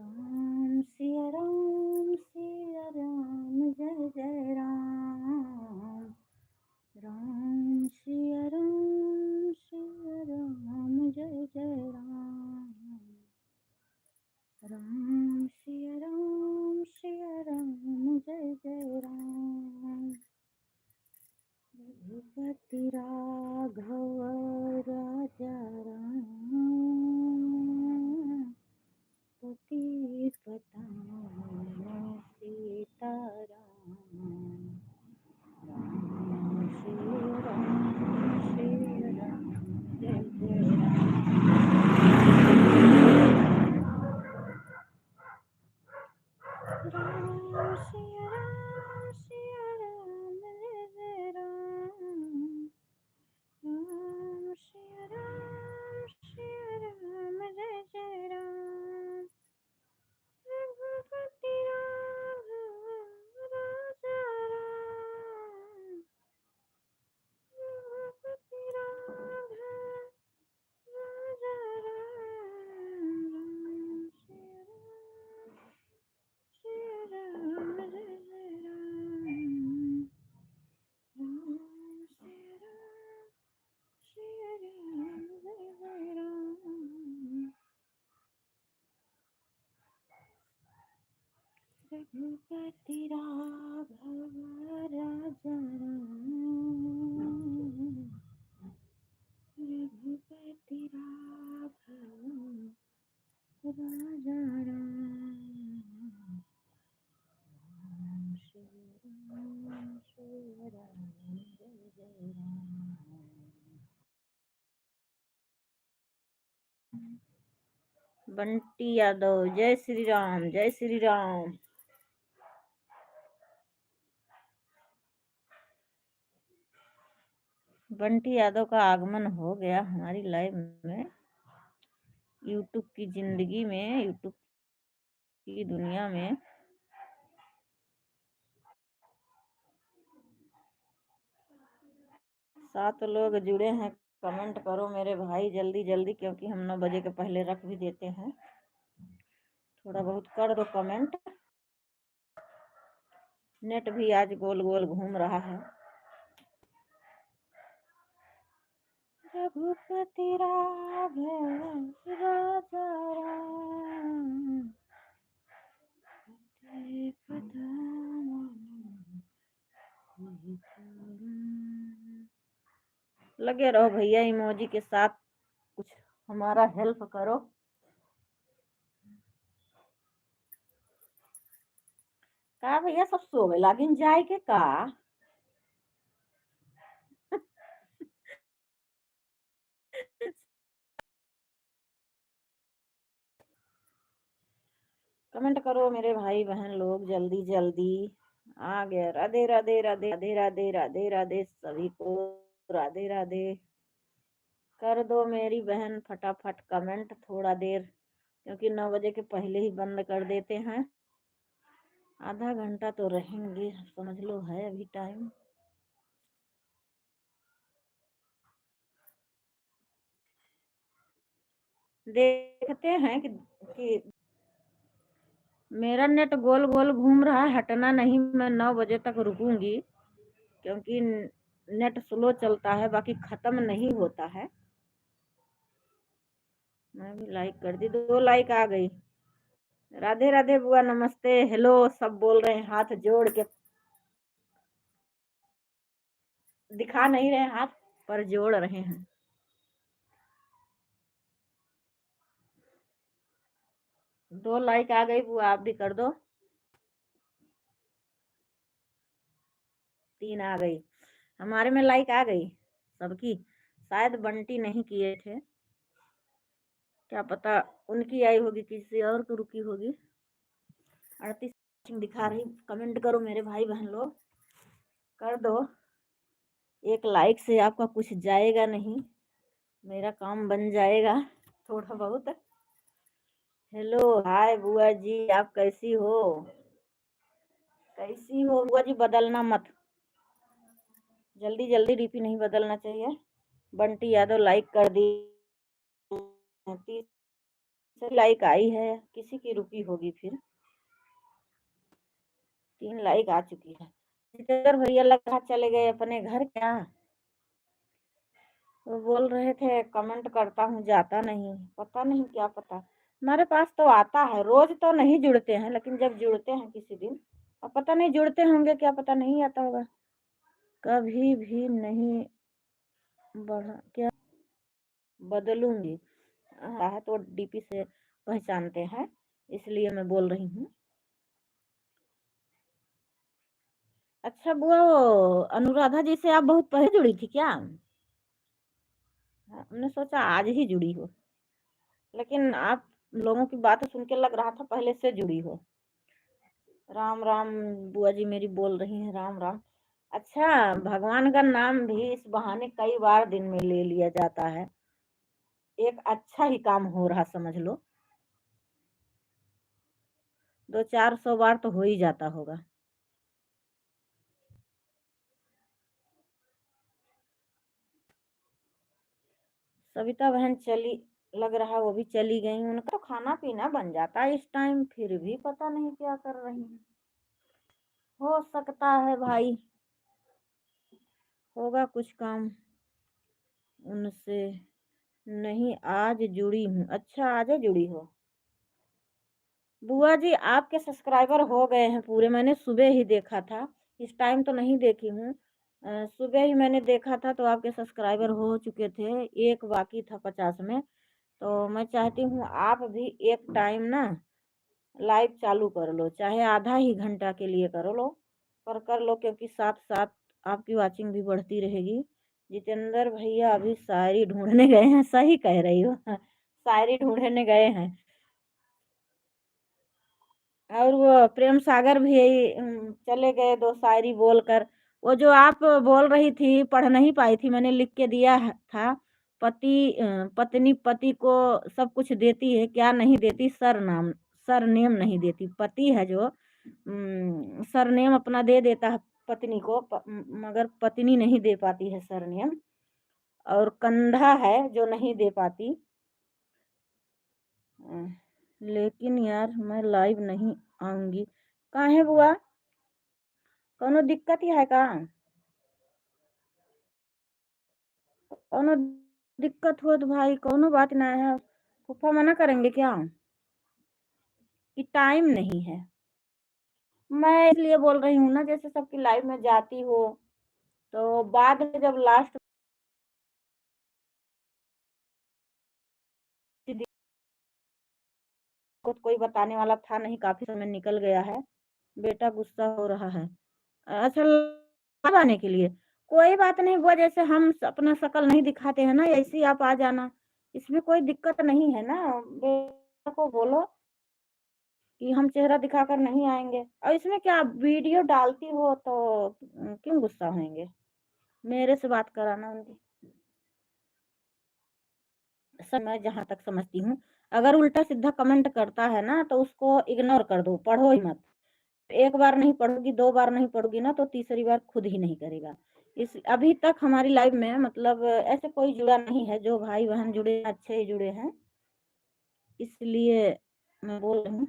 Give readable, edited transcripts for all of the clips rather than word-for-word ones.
राम सिया राम जय जय राम। राम सिया राम जय जय राम। राम सिया राम जय जय राम। रघुपति राघव राजा राम, पतित पावन सीताराम। राम श्री राम जय जय राम। राम श्री राम जय जय राम। राम श्री राम जय जय राम। रघुपति राघव राजा राम, रघुपति राघव राजा राम। राम श्री राम जय जय राम। राम श्री राम जय जय राम। रघुपति राघव राजा राम, रघुपति राघव राजा राम। राम श्री राम जय जय राम। बंटी यादव जय श्री राम जय श्री राम। बंटी यादव का आगमन हो गया हमारी लाइव में, यूट्यूब की जिंदगी में, यूट्यूब की दुनिया में। सात लोग जुड़े हैं, कमेंट करो मेरे भाई जल्दी जल्दी, क्योंकि हम 9 बजे के पहले रख भी देते हैं। थोड़ा बहुत कर दो कमेंट। नेट भी आज गोल गोल घूम रहा है। रघुपति राघव राजा राम, लगे रहो भैया इमोजी के साथ, कुछ हमारा हेल्प करो। का भैया सब सो गए लेकिन जाए के का कमेंट करो मेरे भाई बहन लोग जल्दी जल्दी। आ गया। राधे राधे राधे राधे राधे राधे राधे सभी को राधे राधे। कर दो मेरी बहन फटाफट कमेंट थोड़ा देर, क्योंकि 9 बजे के पहले ही बंद कर देते हैं। आधा घंटा तो रहेंगे समझ लो, है अभी टाइम। देखते हैं कि मेरा नेट गोल गोल घूम रहा है, हटना नहीं। मैं 9 बजे तक रुकूंगी, क्योंकि नेट स्लो चलता है, बाकी खत्म नहीं होता है। मैं भी लाइक कर दी, 2 लाइक आ गई। राधे राधे बुआ, नमस्ते, हेलो सब बोल रहे हैं हाथ जोड़ के। दिखा नहीं रहे हाथ पर जोड़ रहे हैं। दो लाइक आ गई बुआ, आप भी कर दो। 3 आ गई, हमारे में लाइक आ गई सबकी। शायद बंटी नहीं किए थे, क्या पता उनकी आई होगी, किसी और को रुकी होगी। 38 दिखा रही। कमेंट करो मेरे भाई बहन लोग, कर दो। एक लाइक से आपका कुछ जाएगा नहीं, मेरा काम बन जाएगा थोड़ा बहुत। हेलो हाय बुआ जी, आप कैसी हो? कैसी हो बुआ जी? बदलना मत, जल्दी जल्दी डीपी नहीं बदलना चाहिए। बंटी यादव लाइक कर दी, 30 लाइक आई है, किसी की रुकी होगी फिर। 3 लाइक आ चुकी है। जितेंद्र भैया लग रहा चले गए अपने घर क्या? वो बोल रहे थे कमेंट करता हूँ जाता नहीं, पता नहीं क्या पता। हमारे पास तो आता है, रोज तो नहीं जुड़ते हैं, लेकिन जब जुड़ते हैं किसी दिन, अब पता नहीं जुड़ते होंगे क्या पता, नहीं आता होगा। कभी भी नहीं बढ़ा क्या बदलूंगी। है तो डीपी से पहचानते हैं, इसलिए मैं बोल रही हूँ। अच्छा बुआ, वो अनुराधा जी से आप बहुत पहले जुड़ी थी क्या? हमने सोचा आज ही जुड़ी हो, लेकिन आप लोगों की बातें सुन के लग रहा था पहले से जुड़ी हो। राम राम बुआ जी मेरी बोल रही हैं, राम राम। अच्छा, भगवान का नाम भी इस बहाने कई बार दिन में ले लिया जाता है, एक अच्छा ही काम हो रहा समझ लो। 200-400 बार तो हो ही जाता होगा। सविता बहन चली, लग रहा वो भी चली गई। उनका तो खाना पीना बन जाता है इस टाइम, फिर भी पता नहीं क्या कर रही हैं। हो सकता है भाई होगा कुछ काम उनसे। नहीं आज जुड़ी हूँ। अच्छा आज ही जुड़ी हो। बुआ जी आपके सब्सक्राइबर हो गए हैं पूरे, मैंने सुबह ही देखा था, इस टाइम तो नहीं देखी हूँ। सुबह ही मैंने देखा था तो आपके सब्सक्राइबर हो चुके थे, एक बाकी था 50 में। तो मैं चाहती हूँ आप भी एक टाइम ना लाइव चालू कर लो, चाहे आधा ही घंटा के लिए कर लो, पर कर लो, क्योंकि साथ साथ आपकी वाचिंग भी बढ़ती रहेगी। जितेंद्र भैया अभी शायरी ढूंढने गए हैं, सही कह रही हो शायरी ढूंढने गए हैं। और वो प्रेम सागर भी चले गए 2 शायरी बोलकर। वो जो आप बोल रही थी पढ़ नहीं पाई थी, मैंने लिख के दिया था। पत्नी पति को सब कुछ देती है, क्या नहीं देती? सरनेम नहीं देती। पति है जो सरनेम अपना दे देता है पत्नी को, मगर पत्नी नहीं दे पाती है सरनेम। और कंधा है जो नहीं दे पाती। लेकिन यार मैं लाइव नहीं आऊंगी। काहे बुआ, कोनो दिक्कत ही है का? कोनो दिक्कत हो तो भाई कोनो बात ना है, फूफा मना करेंगे क्या कि टाइम नहीं है? मैं इसलिए बोल रही हूँ ना, जैसे सबकी लाइव में जाती हो तो बाद में जब लास्ट को कोई बताने वाला था नहीं, काफी समय निकल गया है, बेटा गुस्सा हो रहा है। अच्छा लाइव आने के लिए कोई बात नहीं बुआ, जैसे हम अपना शक्ल नहीं दिखाते हैं ना, ऐसे ही आप आ जाना, इसमें कोई दिक्कत नहीं है ना। बेटा को बोलो कि हम चेहरा दिखाकर नहीं आएंगे, और इसमें क्या वीडियो डालती हो तो क्यों गुस्सा होंगे? मेरे से बात कराना उनकी। सब मैं जहां तक समझती हूँ, अगर उल्टा सीधा कमेंट करता है ना तो उसको इग्नोर कर दो, पढ़ो ही मत। एक बार नहीं पढ़ोगी, 2 बार नहीं पढ़ोगी ना तो तीसरी बार खुद ही नहीं करेगा। इस अभी तक हमारी लाइफ में मतलब ऐसे कोई जुड़ा नहीं है, जो भाई बहन जुड़े अच्छे ही जुड़े हैं, इसलिए मैं बोल रही हूँ।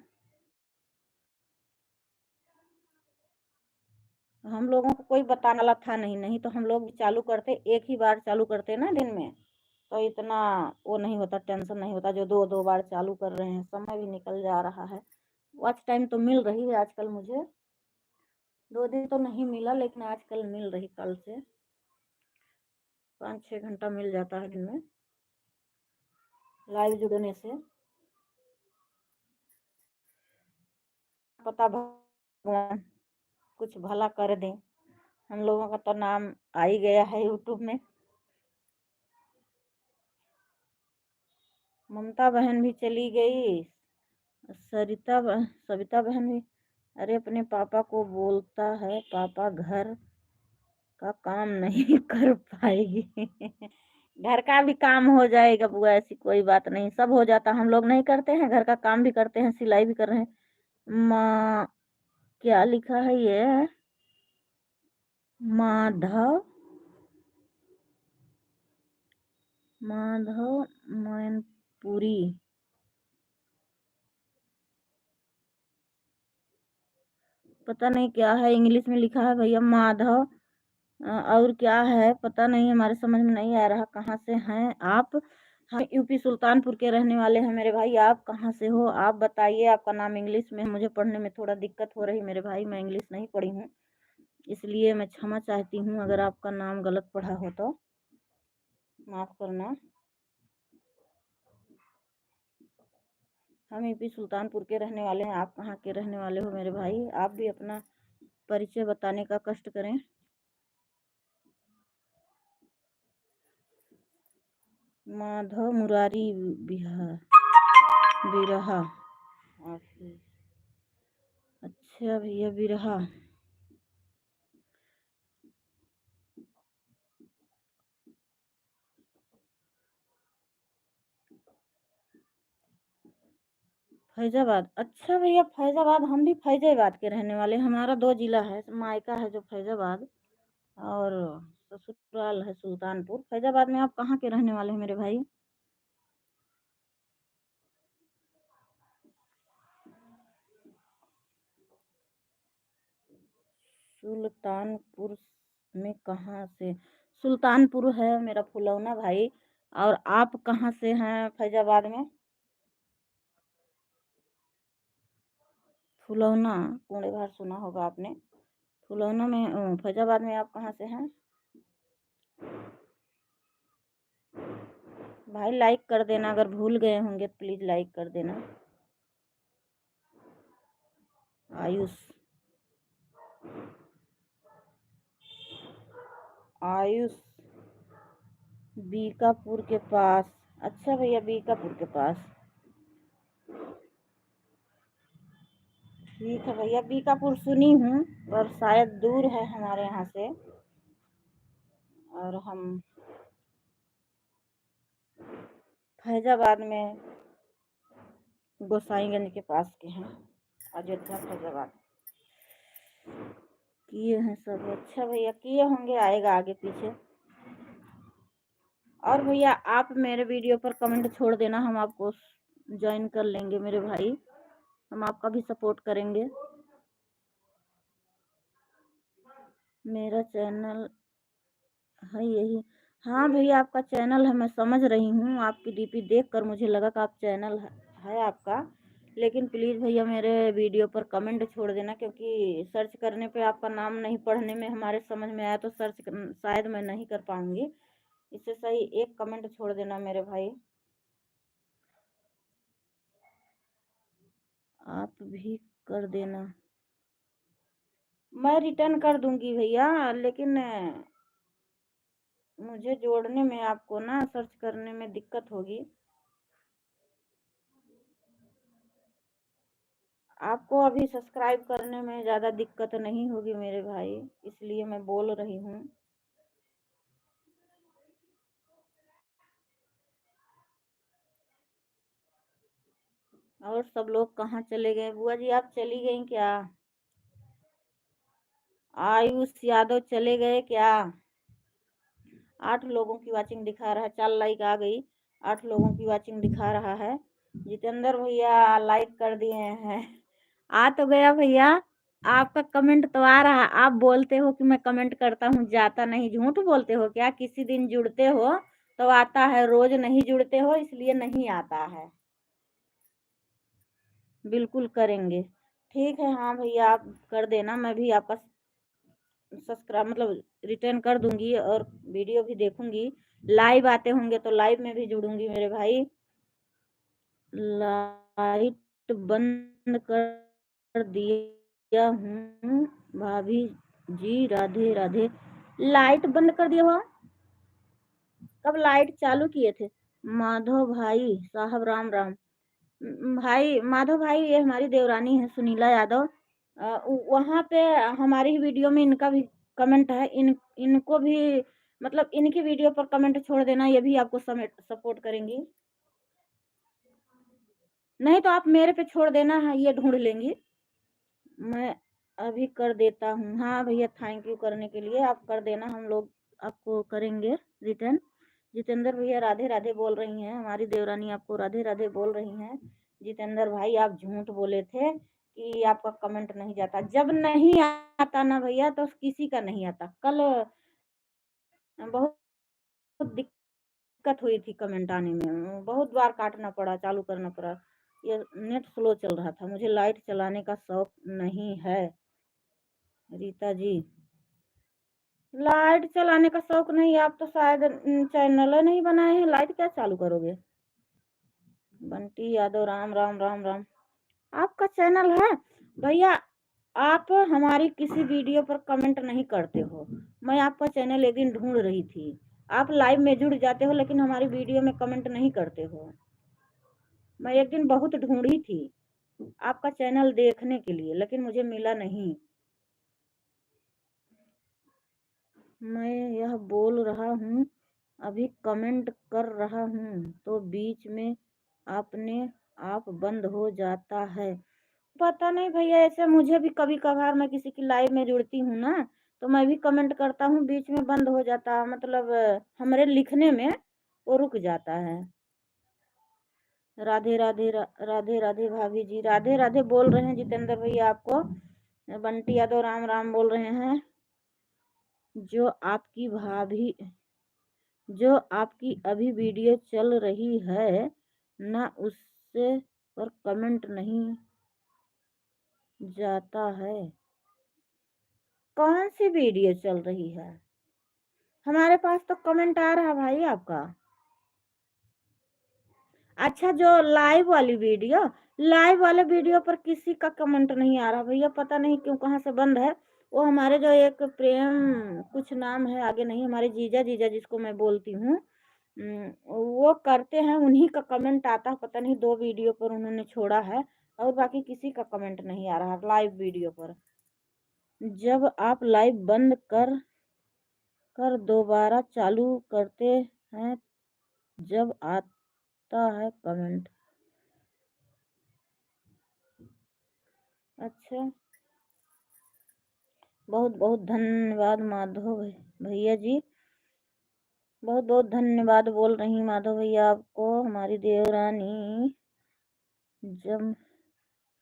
हम लोगों को कोई बताने वाला था नहीं, नहीं तो हम लोग चालू करते, एक ही बार चालू करते ना दिन में, तो इतना वो नहीं होता, टेंशन नहीं होता। जो 2-2 बार चालू कर रहे हैं, समय भी निकल जा रहा है। वॉच टाइम तो मिल रही है आजकल मुझे, 2 दिन तो नहीं मिला लेकिन आजकल मिल रही, कल से 5-6 घंटा मिल जाता है दिन में लाइव जुड़ने से। पता भगवान कुछ भला कर दें, हम लोगों का तो नाम आ ही गया है यूट्यूब में। ममता बहन भी चली गई, सविता बहन भी। अरे अपने पापा को बोलता है पापा घर का काम नहीं कर पाएगी घर का भी काम हो जाएगा बुआ, ऐसी कोई बात नहीं, सब हो जाता। हम लोग नहीं करते हैं, घर का काम भी करते हैं, सिलाई भी कर रहे हैं। माँ, क्या लिखा है ये? माधव, माधव मैनपुरी, पता नहीं क्या है, इंग्लिश में लिखा है भैया माधव। और क्या है पता नहीं, हमारे समझ में नहीं आ रहा। कहाँ से हैं आप? हम यूपी सुल्तानपुर के रहने वाले हैं मेरे भाई। आप कहाँ से हो आप बताइए। आपका नाम इंग्लिश में, मुझे पढ़ने में थोड़ा दिक्कत हो रही मेरे भाई, मैं इंग्लिश नहीं पढ़ी हूँ, इसलिए मैं क्षमा चाहती हूँ अगर आपका नाम गलत पढ़ा हो तो माफ़ करना। हम यूपी सुल्तानपुर के रहने वाले हैं। आप कहाँ के रहने वाले हो मेरे भाई? आप भी अपना परिचय बताने का कष्ट करें। माधव मुरारी बिहार बिरहा ऑफिस। अच्छा भैया बिरहा। फैजाबाद। अच्छा भैया फैजाबाद, हम भी फैजाबाद के रहने वाले। हमारा 2 जिला है, मायका है जो फैजाबाद और ससुराल है सुल्तानपुर। फैजाबाद में आप कहाँ के रहने वाले हैं मेरे भाई? सुल्तानपुर में कहाँ से? सुल्तानपुर है मेरा फुलौना भाई। और आप कहाँ से हैं फैजाबाद में? फुलौना कुंडे घर सुना होगा आपने। फुलौना में फैजाबाद में आप कहाँ से हैं भाई? लाइक कर देना, अगर भूल गए होंगे तो प्लीज़ लाइक कर देना। आयुष। आयुष बीकापुर के पास। अच्छा भैया बीकापुर के पास। ठीक है भैया, बीकापुर सुनी हूँ पर शायद दूर है हमारे यहाँ से। और हम फैजाबाद में गोसाईगंज के पास के हैं। अयोध्या फैजाबाद किए हैं सब। अच्छा भैया किए होंगे, आएगा आगे पीछे। और भैया आप मेरे वीडियो पर कमेंट छोड़ देना, हम आपको ज्वाइन कर लेंगे मेरे भाई। हम आपका भी सपोर्ट करेंगे। मेरा चैनल है यही। हाँ भैया आपका चैनल है, मैं समझ रही हूँ। आपकी डीपी देखकर मुझे लगा कि आप चैनल है आपका। लेकिन प्लीज़ भैया मेरे वीडियो पर कमेंट छोड़ देना, क्योंकि सर्च करने पे आपका नाम नहीं पढ़ने में हमारे समझ में आया तो सर्च शायद मैं नहीं कर पाऊँगी। इससे सही एक कमेंट छोड़ देना मेरे भाई। आप भी कर देना। मैं रिटर्न कर दूंगी भैया, लेकिन मुझे जोड़ने में आपको ना सर्च करने में दिक्कत होगी। आपको अभी सब्सक्राइब करने में ज़्यादा दिक्कत नहीं होगी मेरे भाई, इसलिए मैं बोल रही हूँ। और सब लोग कहाँ चले गए? बुआ जी आप चली गई क्या? आयुष यादव चले गए क्या? 8 लोगों की वाचिंग दिखा रहा है, 4 लाइक आ गई। 8 लोगों की वाचिंग दिखा रहा है। जितेंद्र भैया लाइक कर दिए हैं। आ तो गया भैया। आपका कमेंट तो आ रहा। आप बोलते हो कि मैं कमेंट करता हूँ, जाता नहीं। झूठ बोलते हो क्या? किसी दिन जुड़ते हो तो आता है, रोज नहीं जुड़ते हो इसलिए नहीं आता है। बिल्कुल करेंगे। ठीक है हाँ भैया आप कर देना, मैं भी आपका सब्सक्राइब मतलब रिटर्न कर दूंगी और वीडियो भी देखूंगी। लाइव आते होंगे तो लाइव में भी जुड़ूंगी मेरे भाई। लाइट बंद कर दिया हूँ भाभी जी, राधे राधे। लाइट बंद कर दिया हुआ? कब लाइट चालू किए थे? माधव भाई साहब राम राम। भाई माधव भाई ये हमारी देवरानी है सुनीला यादव। वहाँ पे हमारी ही वीडियो में इनका भी कमेंट है। इनको भी मतलब इनकी वीडियो पर कमेंट छोड़ देना, ये भी आपको सपोर्ट करेंगी। नहीं तो आप मेरे पे छोड़ देना है, ये ढूंढ लेंगी। मैं अभी कर देता हूँ। हाँ भैया थैंक यू करने के लिए। आप कर देना, हम लोग आपको करेंगे रिटर्न। जितेंद्र भैया राधे राधे बोल रही हैं, हमारी देवरानी आपको राधे राधे बोल रही हैं। जितेंद्र भाई आप झूठ बोले थे कि आपका कमेंट नहीं जाता। जब नहीं आता ना भैया तो किसी का नहीं आता। कल बहुत दिक्कत हुई थी कमेंट आने में, बहुत बार काटना पड़ा, चालू करना पड़ा। ये नेट स्लो चल रहा था, मुझे लाइट चलाने का शौक नहीं है रीता जी। लाइट चलाने का शौक नहीं, आप तो शायद चैनल नहीं बनाए हैं, लाइट क्या चालू करोगे। बंटी यादव राम राम राम राम, आपका चैनल है भैया। आप हमारी किसी वीडियो पर कमेंट नहीं करते हो। मैं आपका चैनल एक दिन ढूंढ रही थी, आप लाइव में जुड़ जाते हो लेकिन हमारी वीडियो में कमेंट नहीं करते हो। मैं एक दिन बहुत ढूंढी थी आपका चैनल देखने के लिए, लेकिन मुझे मिला नहीं। मैं यह बोल रहा हूँ, अभी कमेंट कर रहा हूँ तो बीच में अपने आप बंद हो जाता है। पता नहीं भैया, ऐसे मुझे भी कभी कभार मैं किसी की लाइव में जुड़ती हूँ ना, तो मैं भी कमेंट करता हूँ, बीच में बंद हो जाता, मतलब हमारे लिखने में वो रुक जाता है। राधे राधे राधे राधे भाभी जी, राधे राधे बोल रहे हैं जितेंद्र भैया आपको। बंटी यादव राम राम बोल रहे हैं। जो आपकी भाभी, जो आपकी अभी वीडियो चल रही है ना, उससे पर कमेंट नहीं जाता है। कौन सी वीडियो चल रही है? हमारे पास तो कमेंट आ रहा भाई आपका। अच्छा, जो लाइव वाली वीडियो, लाइव वाले वीडियो पर किसी का कमेंट नहीं आ रहा भैया, पता नहीं क्यों, कहाँ से बंद है। वो हमारे जो एक प्रेम कुछ नाम है, आगे नहीं, हमारे जीजा जीजा जिसको मैं बोलती हूँ, वो करते हैं, उन्हीं का कमेंट आता है। पता नहीं 2 वीडियो पर उन्होंने छोड़ा है, और बाकी किसी का कमेंट नहीं आ रहा लाइव वीडियो पर। जब आप लाइव बंद कर कर दोबारा चालू करते हैं जब आता है कमेंट। अच्छा, बहुत बहुत धन्यवाद माधव भैया जी, बहुत बहुत धन्यवाद बोल रही माधव भैया आपको, हमारी देवरानी। जब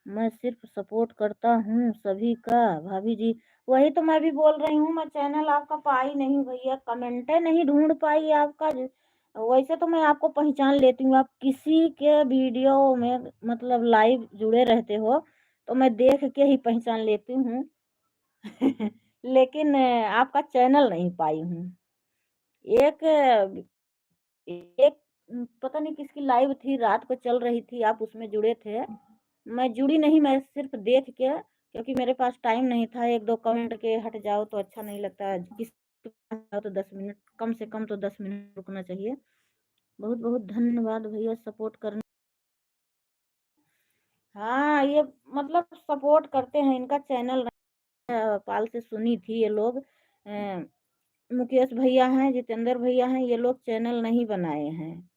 मैं सिर्फ सपोर्ट करता हूँ सभी का भाभी जी, वही तो मैं भी बोल रही हूँ, मैं चैनल आपका पाई नहीं भैया, कमेंटे नहीं ढूंढ पाई आपका। वैसे तो मैं आपको पहचान लेती हूँ, आप किसी के वीडियो में मतलब लाइव जुड़े रहते हो तो मैं देख के ही पहचान लेती हूँ। लेकिन आपका चैनल नहीं पाई हूँ। एक एक पता नहीं किसकी लाइव थी, रात को चल रही थी, आप उसमें जुड़े थे। मैं जुड़ी नहीं, मैं सिर्फ देख के, क्योंकि मेरे पास टाइम नहीं था, 1-2 कमेंट के हट जाओ तो अच्छा नहीं लगता है। तो 10 मिनट, कम से कम तो 10 मिनट रुकना चाहिए। बहुत बहुत धन्यवाद भैया सपोर्ट करने। हाँ, ये मतलब सपोर्ट करते हैं, इनका चैनल पाल से सुनी थी ये लोग। मुकेश भैया हैं, जितेंद्र भैया हैं, ये लोग चैनल नहीं बनाए हैं,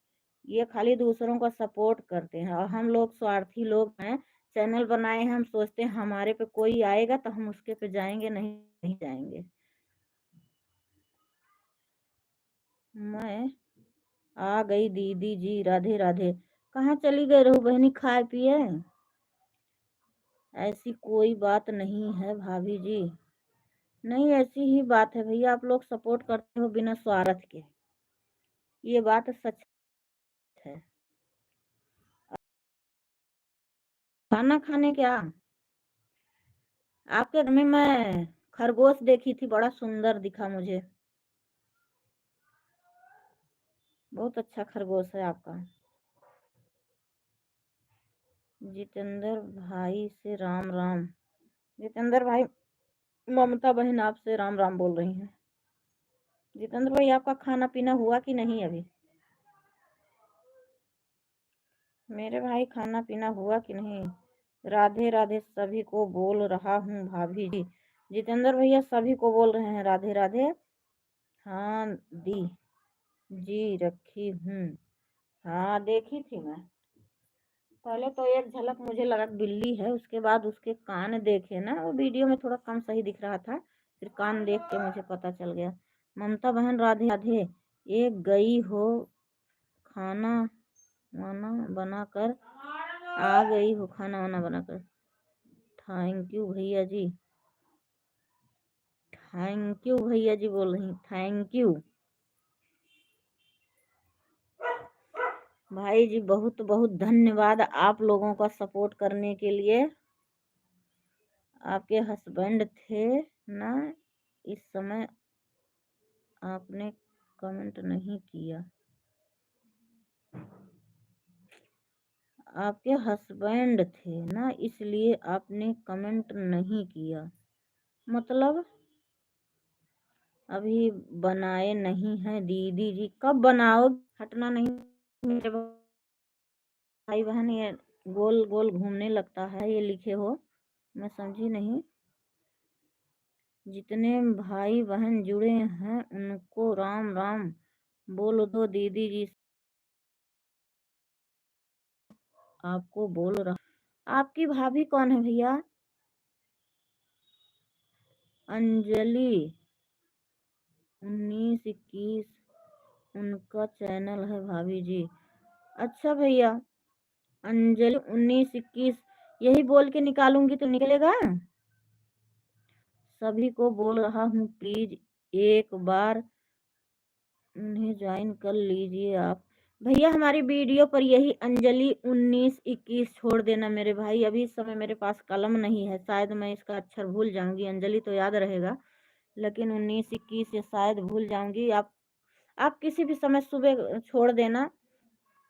ये खाली दूसरों का सपोर्ट करते हैं, और हम लोग स्वार्थी लोग हैं। चैनल बनाए हैं, हम सोचते हैं हमारे पे कोई आएगा तो हम उसके पे जाएंगे, नहीं नहीं जाएंगे। मैं आ गई दीदी जी, राधे राधे। कहाँ चली गई रहू बहनी, खाए पिए? ऐसी कोई बात नहीं है भाभी जी, नहीं ऐसी ही बात है भैया, आप लोग सपोर्ट करते हो बिना स्वार्थ के, ये बात सच है। खाना खाने क्या, आपके घर में मैं खरगोश देखी थी, बड़ा सुंदर दिखा मुझे, बहुत अच्छा खरगोश है आपका। जितेंद्र भाई से राम राम। जितेंद्र भाई, ममता बहन आपसे राम राम बोल रही हैं। जितेंद्र भाई, आपका खाना पीना हुआ कि नहीं अभी? मेरे भाई, खाना पीना हुआ कि नहीं? राधे राधे सभी को बोल रहा हूँ भाभी जी। जितेंद्र भैया सभी को बोल रहे हैं राधे राधे। हाँ दी जी रखी हूँ, हाँ देखी थी मैं। पहले तो एक झलक मुझे लगा कि बिल्ली है, उसके बाद उसके कान देखे ना, वो वीडियो में थोड़ा कम सही दिख रहा था, फिर कान देख के मुझे पता चल गया। ममता बहन राधे राधे, एक गई हो खाना वाना बनाकर, आ गई हो खाना वाना बनाकर। थैंक यू भैया जी, थैंक यू भैया जी बोल रही, थैंक यू भाई जी, बहुत बहुत धन्यवाद आप लोगों का सपोर्ट करने के लिए। आपके हस्बैंड थे ना इस समय, आपने कमेंट नहीं किया। आपके हस्बैंड थे ना इसलिए आपने कमेंट नहीं किया, मतलब अभी बनाए नहीं हैं दीदी जी, कब बनाओ? हटना नहीं मेरे भाई बहन, ये गोल गोल घूमने लगता है, ये लिखे हो मैं समझी नहीं। जितने भाई बहन जुड़े हैं उनको राम राम बोल दो दीदी जी, आपको बोल रहा। आपकी भाभी कौन है भैया? अंजलि 1921 उनका चैनल है भाभी जी। अच्छा भैया, अंजलि 1921 यही बोल के निकालूंगी तो निकलेगा? सभी को बोल रहा हूँ प्लीज एक बार उन्हें ज्वाइन कर लीजिए आप। भैया हमारी वीडियो पर यही अंजलि 1921 छोड़ देना मेरे भाई, अभी इस समय मेरे पास कलम नहीं है, शायद मैं इसका अक्षर भूल जाऊंगी, अंजलि तो याद रहेगा लेकिन 1921 ये शायद भूल जाऊंगी। आप किसी भी समय सुबह छोड़ देना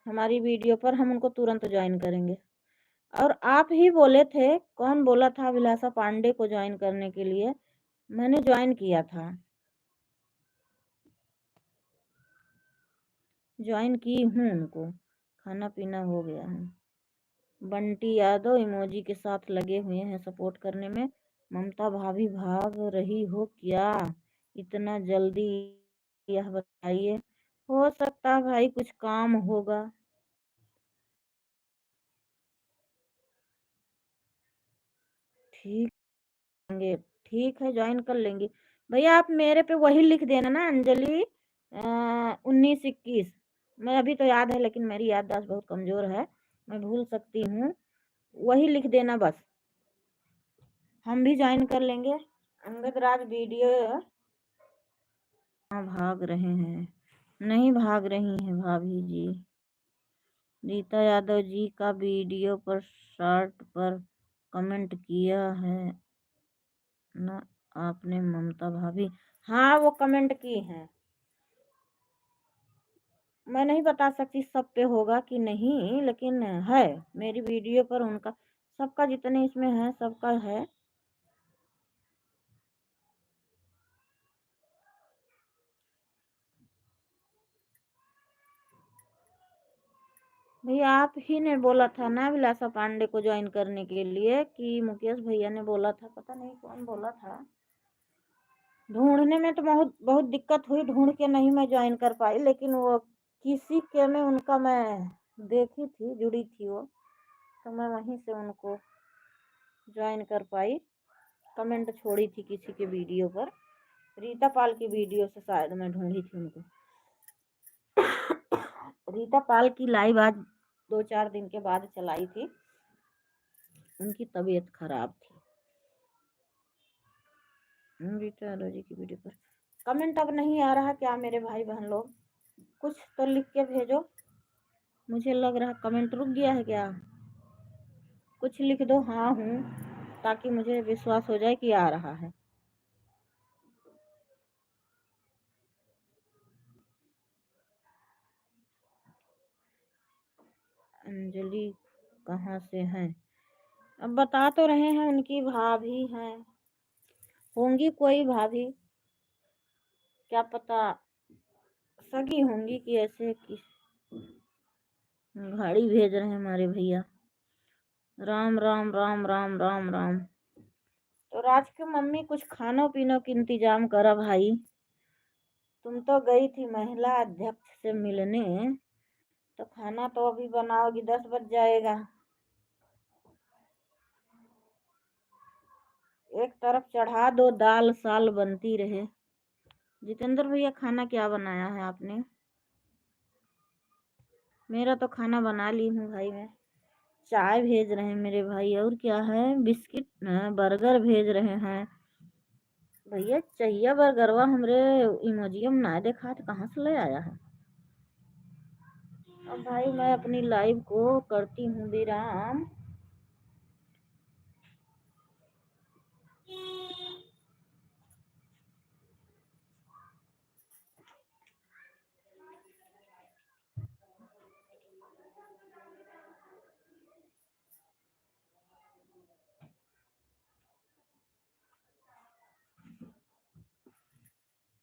हमारी वीडियो पर, हम उनको तुरंत ज्वाइन करेंगे। और आप ही बोले थे, कौन बोला था अभिलाषा पांडे को ज्वाइन करने के लिए? मैंने ज्वाइन किया था, ज्वाइन की हूँ उनको, खाना पीना हो गया है। बंटी यादव इमोजी के साथ लगे हुए हैं सपोर्ट करने में। ममता भाभी भाग रही हो क्या इतना जल्दी, यह बताइए? हो सकता है भाई कुछ काम होगा। ठीक है, ठीक है ज्वाइन कर लेंगे। भैया आप मेरे पे वही लिख देना ना, अंजलि 1921। मैं अभी तो याद है लेकिन मेरी याददाश्त बहुत कमजोर है, मैं भूल सकती हूँ, वही लिख देना बस, हम भी ज्वाइन कर लेंगे। अंगद राज वीडियो। हाँ भाग रहे हैं, नहीं भाग रही हैं भाभी जी। रीता यादव जी का वीडियो पर शर्ट पर कमेंट किया है ना आपने ममता भाभी? हाँ वो कमेंट की हैं, मैं नहीं बता सकती सब पे होगा कि नहीं, लेकिन है मेरी वीडियो पर उनका, सबका जितने इसमें है सबका है। भैया आप ही ने बोला था ना विलासा पांडे को ज्वाइन करने के लिए, कि मुकेश भैया ने बोला था, पता नहीं कौन बोला था। ढूंढने में तो बहुत बहुत दिक्कत हुई, ढूंढ के नहीं मैं ज्वाइन कर पाई, लेकिन वो किसी के में उनका मैं देखी थी, जुड़ी थी वो, तो मैं वहीं से उनको ज्वाइन कर पाई। कमेंट छोड़ी थी किसी के वीडियो पर, रीता पाल की वीडियो से शायद मैं ढूंढी थी उनको। रीता पाल की लाइव आज 2-4 दिन के बाद चलाई थी, उनकी तबीयत खराब थी। रीता यादव जी की वीडियो पर कमेंट अब नहीं आ रहा क्या मेरे भाई बहन लोग? कुछ तो लिख के भेजो, मुझे लग रहा कमेंट रुक गया है क्या? कुछ लिख दो हाँ हूँ, ताकि मुझे विश्वास हो जाए कि आ रहा है। अंजलि कहाँ से हैं? अब बता तो रहे हैं उनकी भाभी हैं, होंगी कोई भाभी, क्या पता सगी होंगी कि ऐसे कि। गाड़ी भेज रहे हैं हमारे भैया। राम राम राम राम राम राम। तो राज की मम्मी कुछ खानों पीनों की इंतजाम करा भाई, तुम तो गई थी महिला अध्यक्ष से मिलने, तो खाना तो अभी बनाओगी, 10 बज जाएगा। एक तरफ चढ़ा दो, दाल साल बनती रहे। जितेंद्र भैया खाना क्या बनाया है आपने? मेरा तो खाना बना ली हूँ भाई मैं, चाय भेज रहे हैं मेरे भाई, और क्या है, बिस्किट बर्गर भेज रहे हैं भैया। चाहिए बर्गरवा हमरे इमोजियम ना देखा तो कहाँ से ले आया है। अब भाई मैं अपनी लाइव को करती हूँ विराम।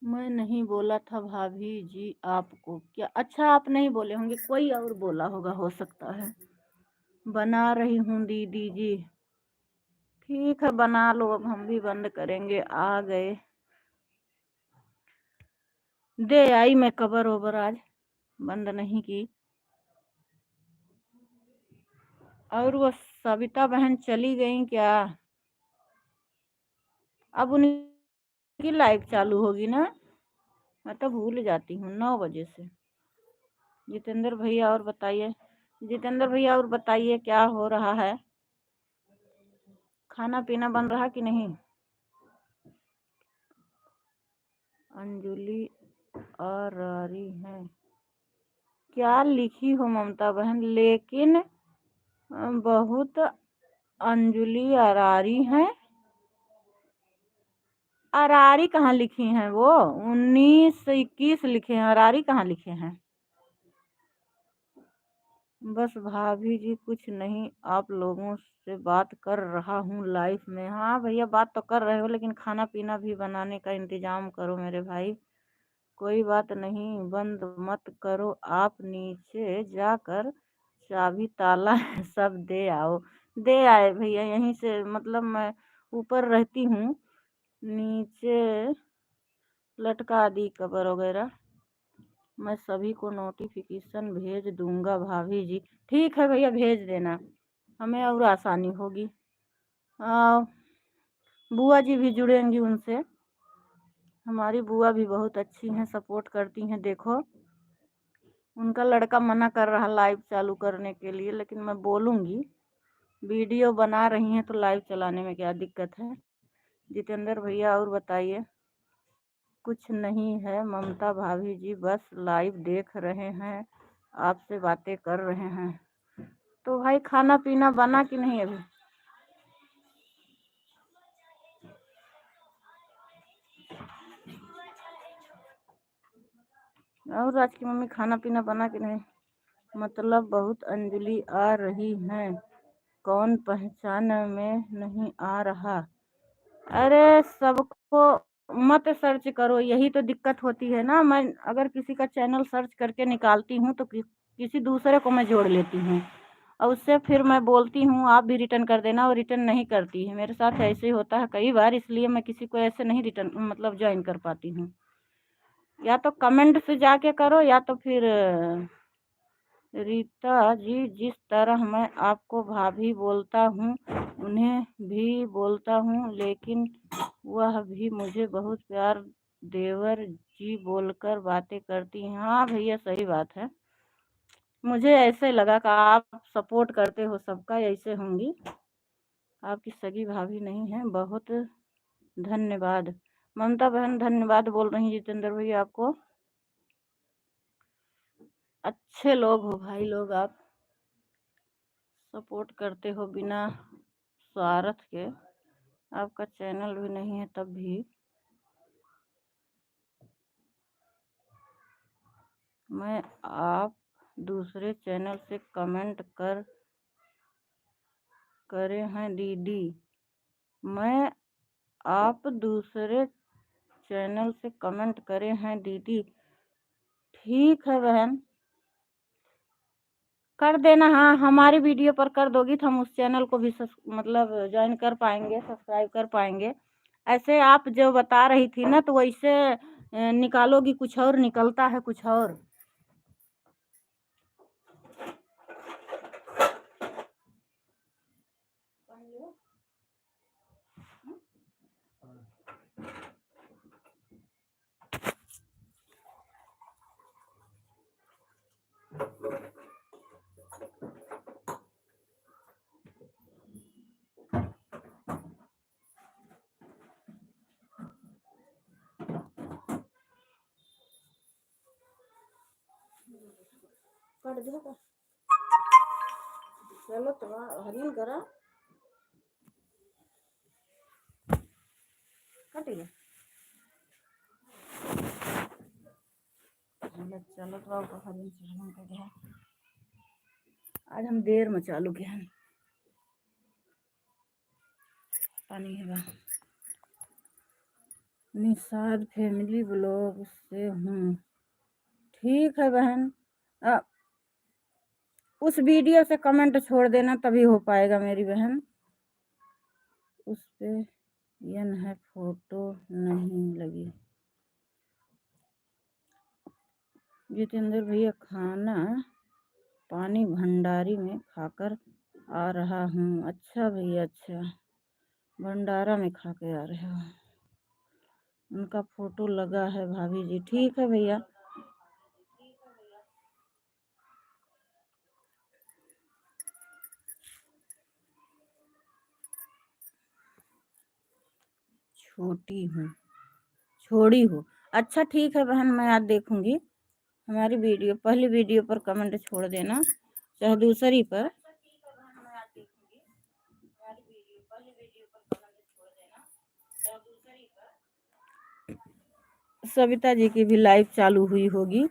मैं नहीं बोला था भाभी जी आपको, क्या? अच्छा आप नहीं बोले होंगे, कोई और बोला होगा, हो सकता है। बना रही हूँ दीदी जी। ठीक है बना लो, अब हम भी बंद करेंगे। आ गए, दे आई मैं कबर ओबर, आज बंद नहीं की। और वो सविता बहन चली गई क्या? अब उनकी लाइव चालू होगी ना? मैं तो भूल जाती हूँ 9 बजे से। जितेंद्र भैया और बताइए, जितेंद्र भैया और बताइए क्या हो रहा है? खाना पीना बन रहा कि नहीं? अंजलि आ रही है, क्या लिखी हो ममता बहन? लेकिन बहुत अंजलि अरारी है। अरारी कहाँ लिखी हैं वो? 19 21 लिखे हैं, अरारी कहाँ लिखे हैं? बस भाभी जी कुछ नहीं, आप लोगों से बात कर रहा हूँ लाइफ में। हाँ भैया बात तो कर रहे हो, लेकिन खाना पीना भी बनाने का इंतजाम करो मेरे भाई। कोई बात नहीं, बंद मत करो, आप नीचे जाकर चाबी ताला सब दे आओ। दे आए भैया, यहीं से, मतलब मैं ऊपर रहती हूँ, नीचे लटका दी कबर वगैरह। मैं सभी को नोटिफिकेशन भेज दूंगा भाभी जी। ठीक है भैया भेज देना, हमें और आसानी होगी। बुआ जी भी जुड़ेंगी उनसे। हमारी बुआ भी बहुत अच्छी हैं, सपोर्ट करती हैं। देखो उनका लड़का मना कर रहा लाइव चालू करने के लिए, लेकिन मैं बोलूँगी, वीडियो बना रही हैं तो लाइव चलाने में क्या दिक्कत है। जितेंद्र भैया और बताइए। कुछ नहीं है ममता भाभी जी, बस लाइव देख रहे हैं, आपसे बातें कर रहे हैं। तो भाई खाना पीना बना कि नहीं अभी? और आज की मम्मी खाना पीना बना कि नहीं? मतलब बहुत अंजलि आ रही हैं, कौन पहचान में नहीं आ रहा? अरे सबको मत सर्च करो, यही तो दिक्कत होती है ना। मैं अगर किसी का चैनल सर्च करके निकालती हूँ तो किसी दूसरे को मैं जोड़ लेती हूँ, और उससे फिर मैं बोलती हूँ आप भी रिटर्न कर देना, और रिटर्न नहीं करती है। मेरे साथ ऐसे ही होता है कई बार, इसलिए मैं किसी को ऐसे नहीं रिटर्न मतलब ज्वाइन कर पाती हूँ। या तो कमेंट से जाके करो, या तो फिर रीता जी, जिस तरह मैं आपको भाभी बोलता हूँ उन्हें भी बोलता हूँ, लेकिन वह भी मुझे बहुत प्यार देवर जी बोलकर बातें करती हैं। हाँ भैया सही बात है, मुझे ऐसे लगा कि आप सपोर्ट करते हो सबका, ऐसे होंगी। आपकी सगी भाभी नहीं है, बहुत धन्यवाद। ममता बहन धन्यवाद बोल रही हैं जितेंद्र भैया आपको। अच्छे लोग हो भाई लोग, आप सपोर्ट करते हो बिना स्वार्थ के। आपका चैनल भी नहीं है तब भी मैं आप दूसरे चैनल से कमेंट करे हैं दीदी। मैं आप दूसरे चैनल से कमेंट करे हैं दीदी। ठीक है बहन, कर देना। हाँ हमारी वीडियो पर कर दोगी तो हम उस चैनल को भी मतलब ज्वाइन कर पाएंगे, सब्सक्राइब कर पाएंगे। ऐसे आप जो बता रही थी ना, तो वैसे निकालोगी कुछ और, निकलता है कुछ और। कट दो का चलो तो हरियन करा कट गया चलो तो हरियन चढ़ाना कर गया आज हम देर में चालू किया पानी है निषाद फैमिली ब्लॉग से हूँ। ठीक है बहन उस वीडियो से कमेंट छोड़ देना तभी हो पाएगा मेरी बहन। उस पे यन है फोटो नहीं लगी। जितेंद्र भैया खाना पानी भंडारी में खाकर आ रहा हूँ। अच्छा भैया अच्छा भंडारा में खा के आ रहे हो। उनका फोटो लगा है भाभी जी। ठीक है भैया छोड़ी हूँ। अच्छा ठीक है बहन मैं आज देखूंगी हमारी वीडियो पहली वीडियो पर कमेंट छोड़ देना चाहे दूसरी पर। सविता जी की भी लाइव चालू हुई होगी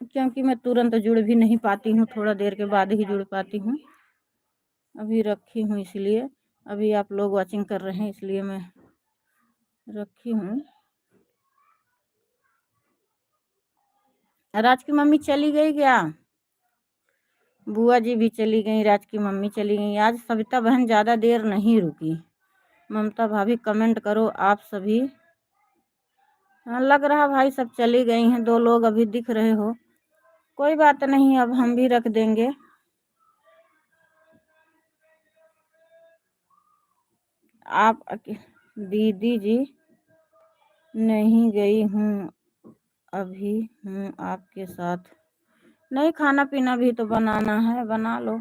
क्योंकि मैं तुरंत जुड़ भी नहीं पाती हूँ थोड़ा देर के बाद ही जुड़ पाती हूँ। अभी रखी हूँ इसलिए अभी आप लोग वाचिंग कर रहे हैं इसलिए मैं रखी हूँ। राज की मम्मी चली गई क्या? बुआ जी भी चली गई राज की मम्मी चली गई। आज सविता बहन ज़्यादा देर नहीं रुकी। ममता भाभी कमेंट करो आप सभी। हाँ लग रहा भाई सब चली गई हैं। 2 लोग अभी दिख रहे हो। कोई बात नहीं अब हम भी रख देंगे। आप दीदी जी नहीं गई हूँ अभी हूँ आपके साथ। नहीं खाना पीना भी तो बनाना है बना लो।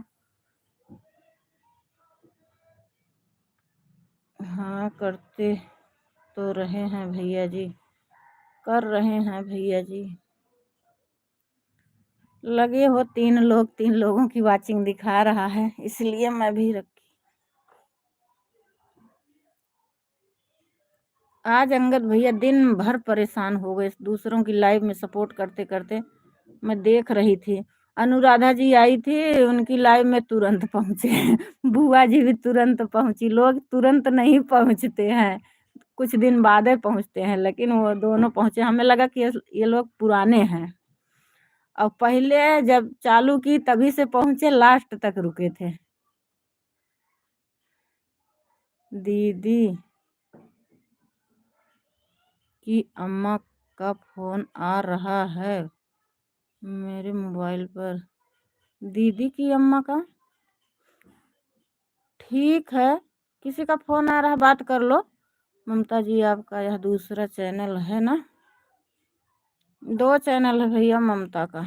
हाँ करते तो रहे हैं भैया जी कर रहे हैं भैया जी। लगे हो 3 लोग 3 लोगों की वाचिंग दिखा रहा है इसलिए मैं भी रखी। आज अंगद भैया दिन भर परेशान हो गए दूसरों की लाइव में सपोर्ट करते करते। मैं देख रही थी अनुराधा जी आई थी उनकी लाइव में तुरंत पहुंचे। बुआ जी भी तुरंत पहुंची। लोग तुरंत नहीं पहुंचते हैं कुछ दिन बाद ही पहुंचते हैं लेकिन वो दोनों पहुंचे। हमें लगा कि ये लोग पुराने हैं और पहले जब चालू की तभी से पहुंचे लास्ट तक रुके थे। दीदी की अम्मा का फोन आ रहा है मेरे मोबाइल पर। दीदी की अम्मा का ठीक है किसी का फोन आ रहा है बात कर लो। ममता जी आपका यह दूसरा चैनल है ना? 2 चैनल है भैया ममता का।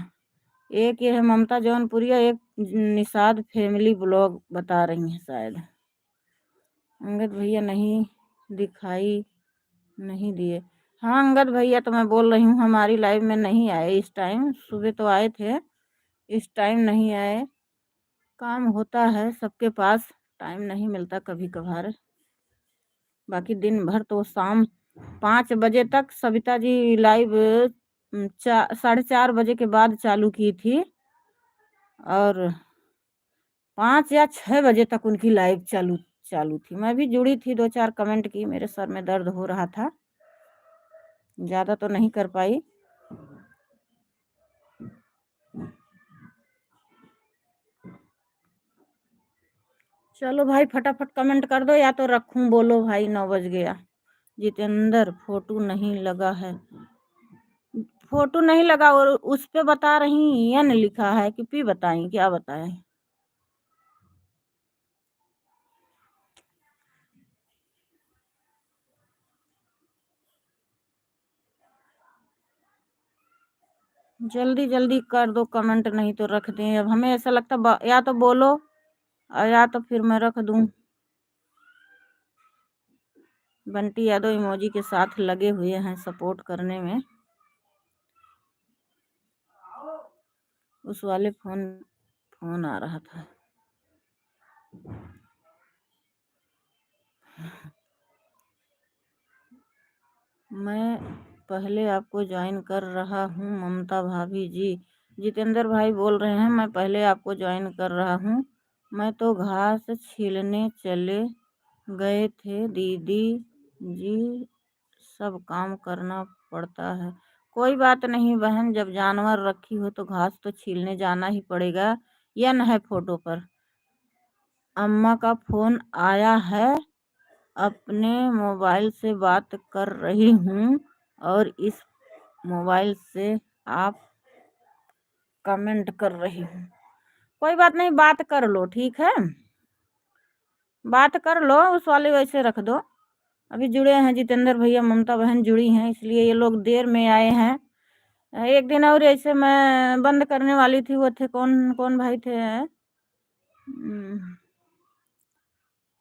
एक ये है ममता जौनपुरिया एक निषाद फैमिली ब्लॉग बता रही हैं शायद। अंगद भैया नहीं दिखाई नहीं दिए। हाँ अंगद भैया तो मैं बोल रही हूँ हमारी लाइव में नहीं आए इस टाइम। सुबह तो आए थे इस टाइम नहीं आए। काम होता है सबके पास टाइम नहीं मिलता कभी कभार। बाकी दिन भर तो शाम 5 बजे तक सविता जी लाइव 4:30 बजे के बाद चालू की थी और 5 या 6 बजे तक उनकी लाइव चालू चालू थी। मैं भी जुड़ी थी 2-4 कमेंट की। मेरे सर में दर्द हो रहा था ज़्यादा तो नहीं कर पाई। चलो भाई फटाफट कमेंट कर दो या तो रखूं। बोलो भाई 9 बज गया। जितेंद्र फोटो नहीं लगा है। फोटो नहीं लगा और उस पे बता रही एन लिखा है कि पी बताएं क्या बताएं। जल्दी जल्दी कर दो कमेंट नहीं तो रख दें। अब हमें ऐसा लगता या तो बोलो और या तो फिर मैं रख दूं। बंटी यादव इमोजी के साथ लगे हुए हैं सपोर्ट करने में। उस वाले फोन आ रहा था। मैं पहले आपको ज्वाइन कर रहा हूँ ममता भाभी जी। जितेंद्र भाई बोल रहे हैं मैं पहले आपको ज्वाइन कर रहा हूँ। मैं तो घास छीलने चले गए थे दीदी जी, सब काम करना पड़ता है। कोई बात नहीं बहन, जब जानवर रखी हो तो घास तो छीलने जाना ही पड़ेगा। यह न है फोटो पर। अम्मा का फोन आया है, अपने मोबाइल से बात कर रही हूँ और इस मोबाइल से आप कमेंट कर रही हूँ। कोई बात नहीं, बात कर लो, ठीक है, बात कर लो। उस वाले वैसे रख दो। अभी जुड़े हैं जितेंद्र भैया, ममता बहन जुड़ी हैं, इसलिए ये लोग देर में आए हैं। एक दिन और ऐसे मैं बंद करने वाली थी, वो थे कौन कौन भाई थे,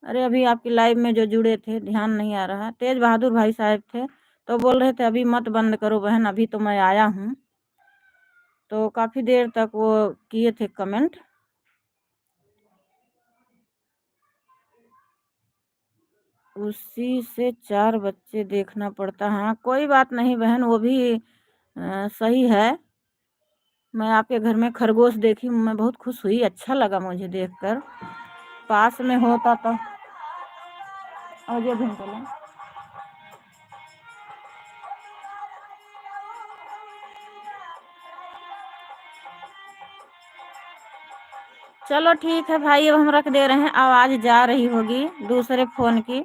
अरे अभी आपकी लाइव में जो जुड़े थे ध्यान नहीं आ रहा, तेज बहादुर भाई साहब थे, तो बोल रहे थे अभी मत बंद करो बहन, अभी तो मैं आया हूँ। तो काफ़ी देर तक वो किए थे कमेंट। उसी से 4 बच्चे देखना पड़ता। हाँ कोई बात नहीं बहन, वो भी सही है। मैं आपके घर में खरगोश देखी, मैं बहुत खुश हुई, अच्छा लगा मुझे देखकर। पास में होता तो अजय भिंटला। चलो ठीक है भाई, अब हम रख दे रहे हैं, आवाज़ जा रही होगी दूसरे फ़ोन की।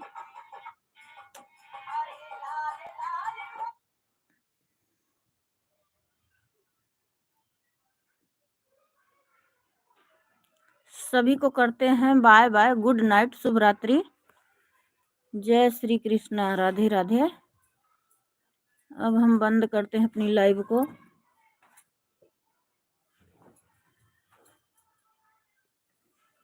सभी को करते हैं बाय बाय, गुड नाइट, शुभ रात्रि, जय श्री कृष्णा, राधे राधे। अब हम बंद करते हैं अपनी लाइव को।